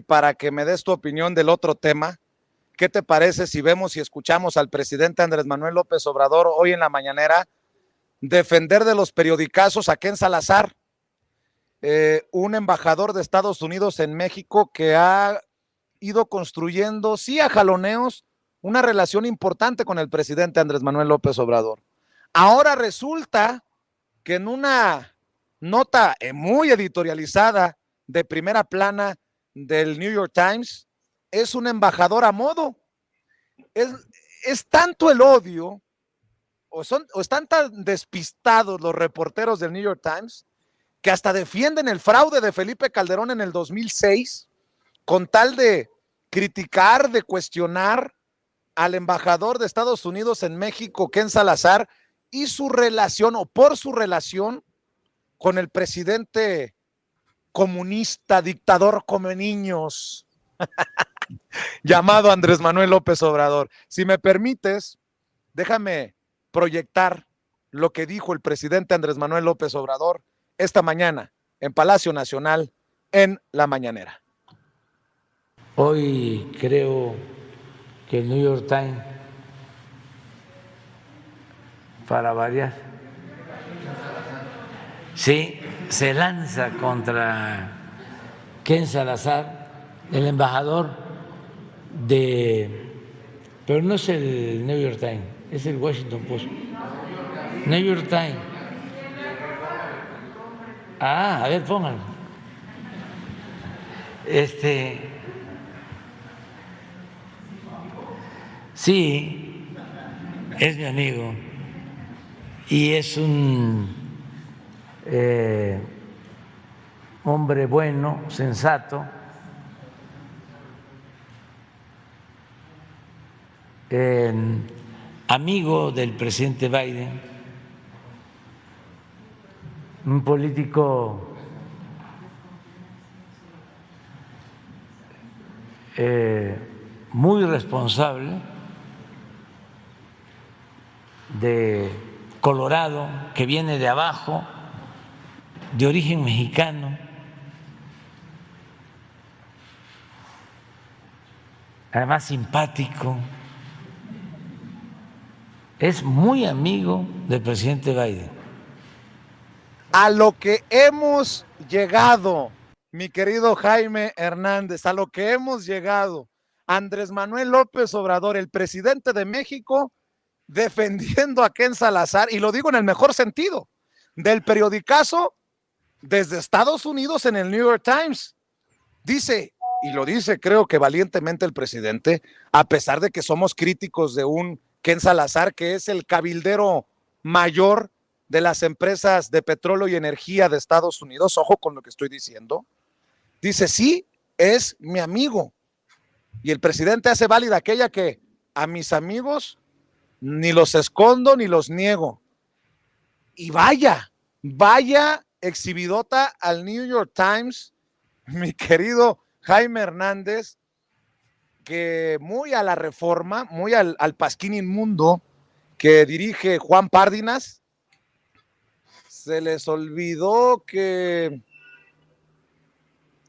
para que me des tu opinión del otro tema, ¿qué te parece si vemos y escuchamos al presidente Andrés Manuel López Obrador hoy en la mañanera defender de los periodicazos a Ken Salazar, un embajador de Estados Unidos en México que ha ido construyendo, sí a jaloneos, una relación importante con el presidente Andrés Manuel López Obrador? Ahora resulta que en una nota muy editorializada de primera plana del New York Times, es un embajador a modo. Es tanto el odio, o están tan despistados los reporteros del New York Times, que hasta defienden el fraude de Felipe Calderón en el 2006, con tal de criticar, de cuestionar al embajador de Estados Unidos en México, Ken Salazar, y su relación, o por su relación, con el presidente comunista, dictador come niños, llamado Andrés Manuel López Obrador. Si me permites, déjame proyectar lo que dijo el presidente Andrés Manuel López Obrador esta mañana en Palacio Nacional, en la mañanera. Hoy creo que el New York Times, para variar, sí, se lanza contra Ken Salazar, el embajador pero no es el New York Times, es el Washington Post. New York Times. A ver, pónganlo. Sí, es mi amigo y es un hombre bueno, sensato, amigo del presidente Biden, un político muy responsable, de Colorado, que viene de abajo, de origen mexicano, además simpático, es muy amigo del presidente Biden. A lo que hemos llegado, mi querido Jaime Hernández, a lo que hemos llegado, Andrés Manuel López Obrador, el presidente de México, defendiendo a Ken Salazar, y lo digo en el mejor sentido, del periodicazo desde Estados Unidos en el New York Times. Dice, y lo dice creo que valientemente el presidente, a pesar de que somos críticos de un Ken Salazar, que es el cabildero mayor de las empresas de petróleo y energía de Estados Unidos, ojo con lo que estoy diciendo, dice, sí, es mi amigo. Y el presidente hace válida aquella que a mis amigos ni los escondo ni los niego. Y vaya exhibidota al New York Times, mi querido Jaime Hernández, que muy a la Reforma, muy al pasquín inmundo que dirige Juan Párdinas, se les olvidó que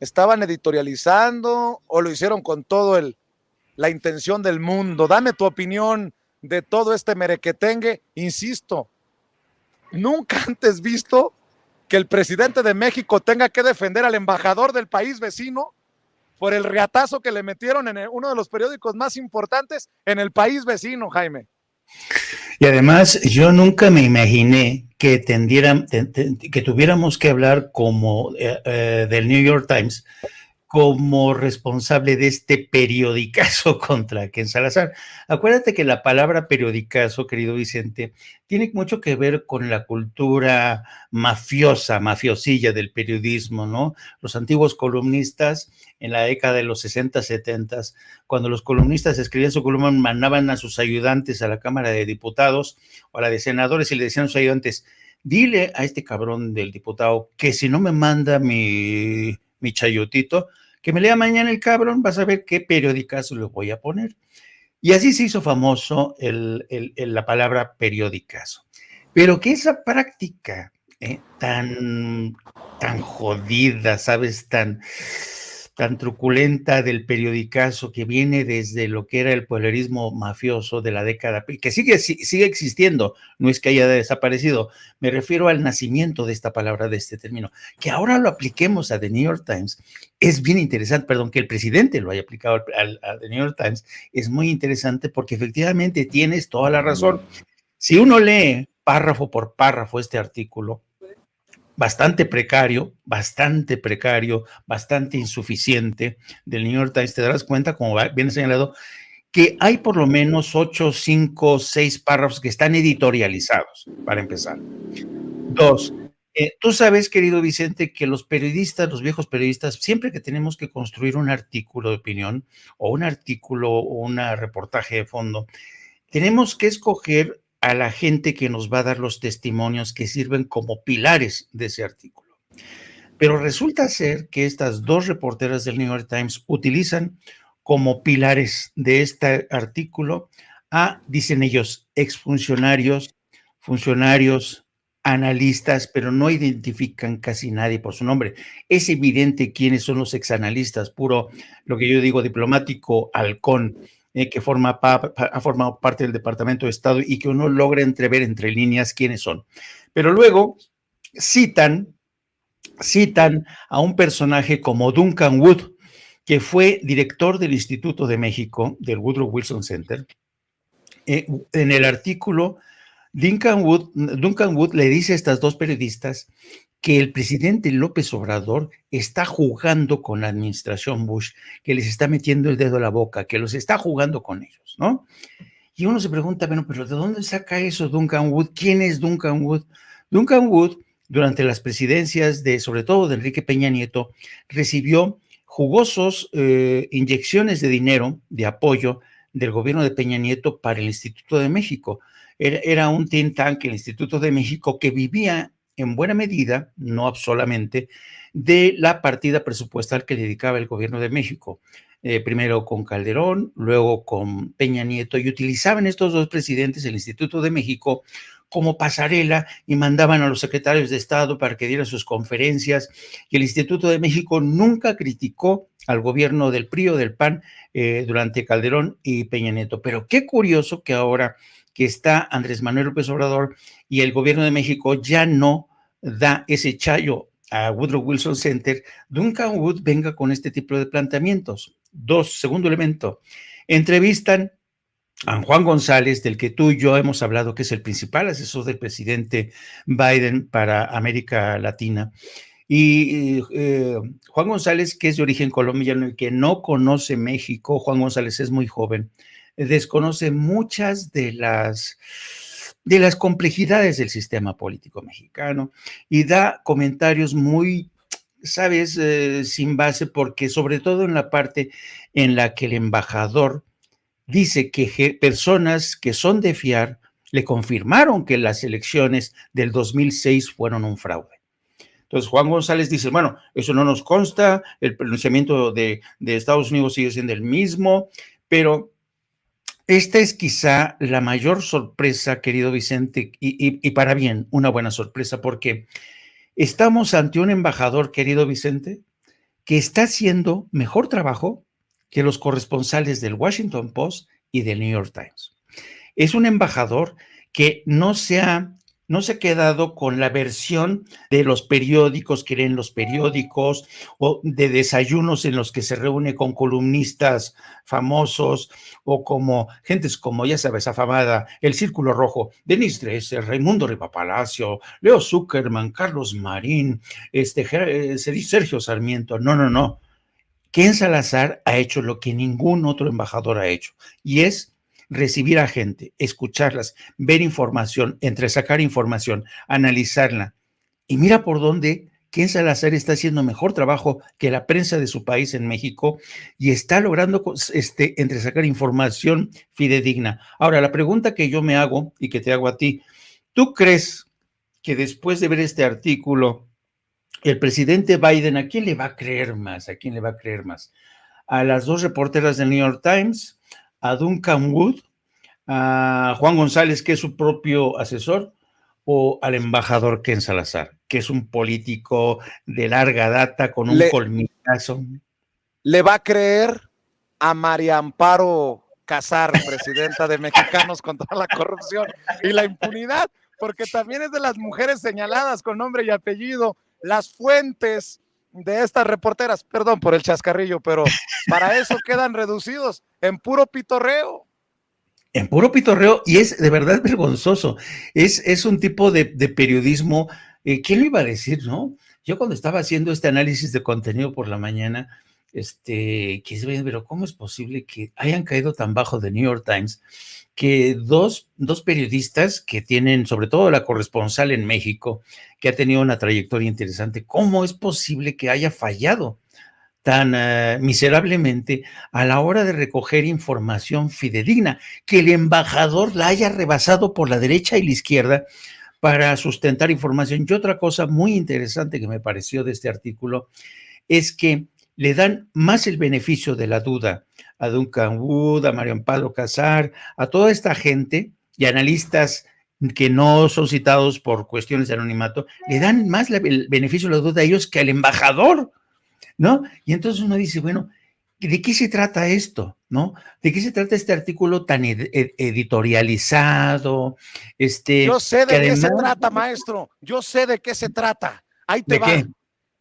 estaban editorializando o lo hicieron con todo la intención del mundo. Dame tu opinión de todo este merequetengue. Insisto, nunca antes visto que el presidente de México tenga que defender al embajador del país vecino por el riatazo que le metieron en uno de los periódicos más importantes en el país vecino, Jaime. Y además, yo nunca me imaginé que que tuviéramos que hablar como del New York Times como responsable de este periodicazo contra Ken Salazar. Acuérdate que la palabra periodicazo, querido Vicente, tiene mucho que ver con la cultura mafiosilla del periodismo, ¿no? Los antiguos columnistas en la década de los 60, 70, cuando los columnistas escribían su columna, mandaban a sus ayudantes a la Cámara de Diputados o a la de Senadores y le decían a sus ayudantes, dile a este cabrón del diputado que si no me manda mi chayotito, que me lea mañana el cabrón, vas a ver qué periodicazo le voy a poner. Y así se hizo famoso la palabra periodicazo. Pero que esa práctica tan jodida, ¿sabes? Tan tan truculenta del periodicazo que viene desde lo que era el pueblerismo mafioso de la década, que sigue existiendo, no es que haya desaparecido, me refiero al nacimiento de esta palabra, de este término, que ahora lo apliquemos a The New York Times, es bien interesante, perdón, que el presidente lo haya aplicado a The New York Times, es muy interesante porque efectivamente tienes toda la razón. Si uno lee párrafo por párrafo este artículo, bastante precario, bastante insuficiente del New York Times, te darás cuenta, como viene señalado, que hay por lo menos 8, 5, 6 párrafos que están editorializados, para empezar. Dos, tú sabes, querido Vicente, que los periodistas, los viejos periodistas, siempre que tenemos que construir un artículo de opinión o un artículo o un reportaje de fondo, tenemos que escoger a la gente que nos va a dar los testimonios que sirven como pilares de ese artículo. Pero resulta ser que estas dos reporteras del New York Times utilizan como pilares de este artículo a, dicen ellos, exfuncionarios, funcionarios, analistas, pero no identifican casi nadie por su nombre. Es evidente quiénes son los exanalistas, puro, lo que yo digo, diplomático halcón, que ha formado parte del Departamento de Estado y que uno logra entrever entre líneas quiénes son. Pero luego citan a un personaje como Duncan Wood, que fue director del Instituto de México, del Woodrow Wilson Center. En el artículo, Duncan Wood le dice a estas dos periodistas que el presidente López Obrador está jugando con la administración Bush, que les está metiendo el dedo a la boca, que los está jugando con ellos, ¿no? Y uno se pregunta, bueno, pero ¿de dónde saca eso Duncan Wood? ¿Quién es Duncan Wood? Duncan Wood, durante las presidencias sobre todo de Enrique Peña Nieto, recibió jugosos inyecciones de dinero, de apoyo del gobierno de Peña Nieto para el Instituto de México. Era un think tank, el Instituto de México, que vivía en buena medida, no solamente, de la partida presupuestal que le dedicaba el gobierno de México. Primero con Calderón, luego con Peña Nieto, y utilizaban estos dos presidentes el Instituto de México como pasarela y mandaban a los secretarios de Estado para que dieran sus conferencias, y el Instituto de México nunca criticó al gobierno del PRI o del PAN durante Calderón y Peña Nieto. Pero qué curioso que ahora que está Andrés Manuel López Obrador y el gobierno de México ya no da ese chayo a Woodrow Wilson Center, Duncan Wood venga con este tipo de planteamientos. Segundo elemento, entrevistan a Juan González, del que tú y yo hemos hablado, que es el principal asesor del presidente Biden para América Latina. Y Juan González, que es de origen colombiano y que no conoce México, Juan González es muy joven, desconoce muchas de las complejidades del sistema político mexicano y da comentarios muy, sabes, sin base, porque sobre todo en la parte en la que el embajador dice que personas que son de fiar le confirmaron que las elecciones del 2006 fueron un fraude. Entonces Juan González dice, bueno, eso no nos consta, el pronunciamiento de Estados Unidos sigue siendo el mismo, pero esta es quizá la mayor sorpresa, querido Vicente, y para bien, una buena sorpresa, porque estamos ante un embajador, querido Vicente, que está haciendo mejor trabajo que los corresponsales del Washington Post y del New York Times. Es un embajador que no se ha quedado con la versión de los periódicos que leen los periódicos o de desayunos en los que se reúne con columnistas famosos o como gentes como, ya sabes, afamada, el Círculo Rojo, Denise Dresser, Raimundo Rivapalacio, Leo Zuckerman, Carlos Marín, Sergio Sarmiento. No. Ken Salazar ha hecho lo que ningún otro embajador ha hecho, y es recibir a gente, escucharlas, ver información, entresacar información, analizarla. Y mira por dónde Ken Salazar está haciendo mejor trabajo que la prensa de su país en México y está logrando entresacar información fidedigna. Ahora, la pregunta que yo me hago y que te hago a ti, ¿tú crees que después de ver este artículo, el presidente Biden, ¿a quién le va a creer más? ¿A quién le va a creer más? ¿A las dos reporteras del New York Times? ¿A Duncan Wood? ¿A Juan González, que es su propio asesor? ¿O al embajador Ken Salazar, que es un político de larga data con un colmitazo? le va a creer a María Amparo Casar, presidenta de Mexicanos contra la Corrupción y la Impunidad, porque también es de las mujeres señaladas con nombre y apellido, las fuentes de estas reporteras, perdón por el chascarrillo, pero para eso quedan reducidos en puro pitorreo. En puro pitorreo, y es de verdad vergonzoso. Es un tipo de periodismo, ¿quién lo iba a decir, no? Yo cuando estaba haciendo este análisis de contenido por la mañana, pero ¿cómo es posible que hayan caído tan bajo de New York Times que dos periodistas que tienen, sobre todo la corresponsal en México, que ha tenido una trayectoria interesante, ¿cómo es posible que haya fallado tan miserablemente a la hora de recoger información fidedigna, que el embajador la haya rebasado por la derecha y la izquierda para sustentar información? Y otra cosa muy interesante que me pareció de este artículo es que le dan más el beneficio de la duda a Duncan Wood, a Mario Amparo Casar, a toda esta gente y analistas que no son citados por cuestiones de anonimato, le dan más el beneficio de la duda a ellos que al embajador, ¿no? Y entonces uno dice, bueno, ¿de qué se trata esto? ¿No? ¿De qué se trata este artículo tan editorializado? Yo sé Que de qué se además, trata, maestro. Yo sé de qué se trata. Ahí te ¿de va. qué?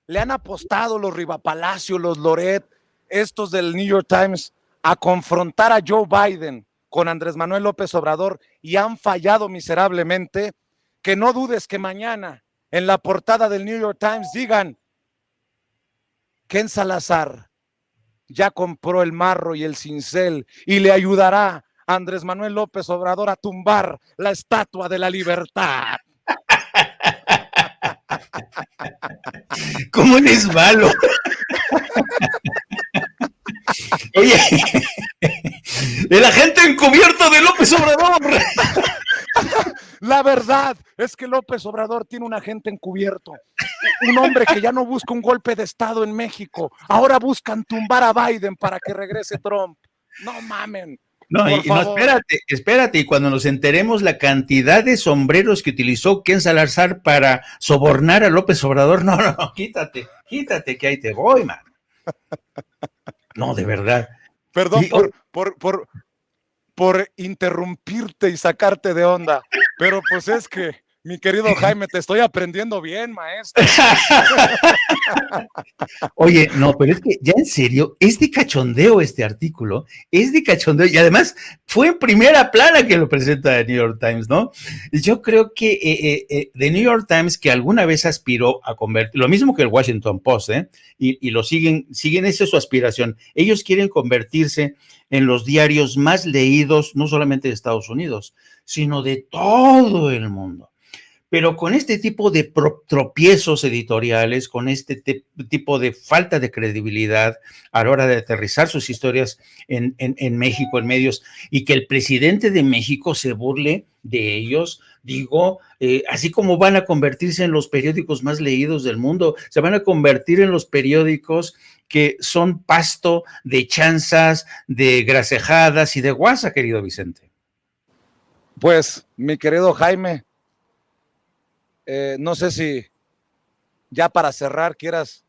Le han apostado los Rivapalacio, los Loret, estos del New York Times, a confrontar a Joe Biden con Andrés Manuel López Obrador y han fallado miserablemente. Que no dudes que mañana en la portada del New York Times digan: Ken Salazar ya compró el marro y el cincel y le ayudará a Andrés Manuel López Obrador a tumbar la Estatua de la Libertad. ¿Cómo eres malo? Oye, el agente encubierto de López Obrador. La verdad es que López Obrador tiene un agente encubierto, un hombre que ya no busca un golpe de Estado en México, ahora buscan tumbar a Biden para que regrese Trump. No mamen. No, Por no, favor. espérate, y cuando nos enteremos la cantidad de sombreros que utilizó Ken Salazar para sobornar a López Obrador, no, quítate, que ahí te voy, man. No, de verdad. Perdón por interrumpirte y sacarte de onda, pero pues es que, mi querido Jaime, te estoy aprendiendo bien, maestro. Oye, no, pero es que ya en serio, es de cachondeo este artículo, es de cachondeo, y además fue en primera plana que lo presenta The New York Times, ¿no? Yo creo que The New York Times, que alguna vez aspiró a convertir, lo mismo que el Washington Post, y lo siguen, esa es su aspiración, ellos quieren convertirse en los diarios más leídos, no solamente de Estados Unidos, sino de todo el mundo. Pero con este tipo de tropiezos editoriales, con este tipo de falta de credibilidad a la hora de aterrizar sus historias en México, en medios, y que el presidente de México se burle de ellos, digo, así como van a convertirse en los periódicos más leídos del mundo, se van a convertir en los periódicos que son pasto de chanzas, de gracejadas y de guasa, querido Vicente. Pues, mi querido Jaime, no sé si ya para cerrar quieras